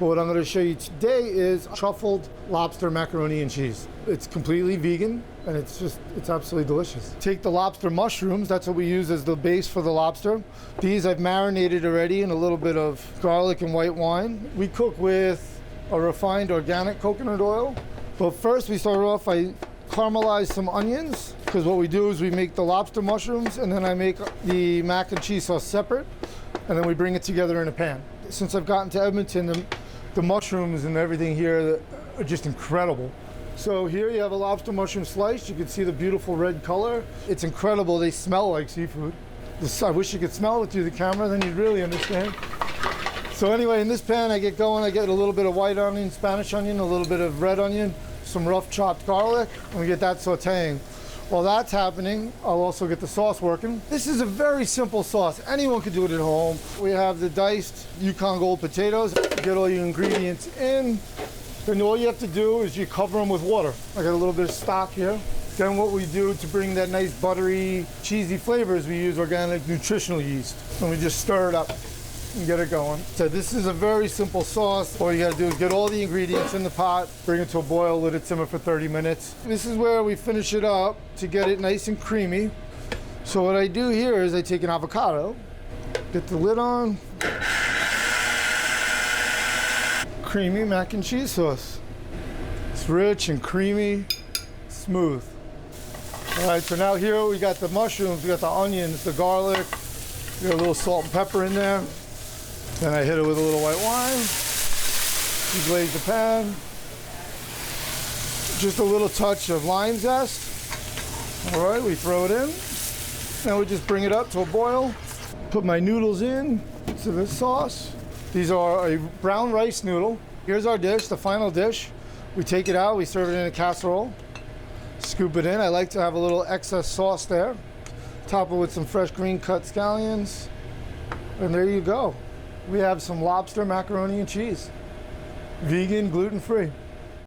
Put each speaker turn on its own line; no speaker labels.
But what I'm going to show you today is truffled lobster macaroni and cheese. It's completely vegan, and it's absolutely delicious. Take the lobster mushrooms, that's what we use as the base for the lobster. These I've marinated already in a little bit of garlic and white wine. We cook with a refined organic coconut oil. But first we start off, I caramelize some onions, because what we do is we make the lobster mushrooms and then I make the mac and cheese sauce separate, and then we bring it together in a pan. Since I've gotten to Edmonton, the mushrooms and everything here are just incredible. So here you have a lobster mushroom slice. You can see the beautiful red color. It's incredible. They smell like seafood. I wish you could smell it through the camera, then you'd really understand. So anyway, in this pan I get going. I get a little bit of white onion, Spanish onion, a little bit of red onion, some rough chopped garlic, and we get that sauteing. While that's happening, I'll also get the sauce working. This is a very simple sauce. Anyone could do it at home. We have the diced Yukon Gold potatoes. Get all your ingredients in. Then all you have to do is you cover them with water. I got a little bit of stock here. Then what we do to bring that nice buttery, cheesy flavor is we use organic nutritional yeast. And we just stir it up and get it going. So this is a very simple sauce. All you gotta do is get all the ingredients in the pot, bring it to a boil, let it simmer for 30 minutes. This is where we finish it up to get it nice and creamy. So what I do here is I take an avocado, get the lid on, creamy mac and cheese sauce. It's rich and creamy, smooth. All right, so now here we got the mushrooms, we got the onions, the garlic, we got a little salt and pepper in there. Then I hit it with a little white wine, deglaze the pan, just a little touch of lime zest. All right, we throw it in. Now we just bring it up to a boil, put my noodles in to the sauce. These are a brown rice noodle. Here's our dish, the final dish. We take it out, we serve it in a casserole, scoop it in. I like to have a little excess sauce there. Top it with some fresh green cut scallions, and there you go. We have some lobster macaroni and cheese. Vegan, gluten-free.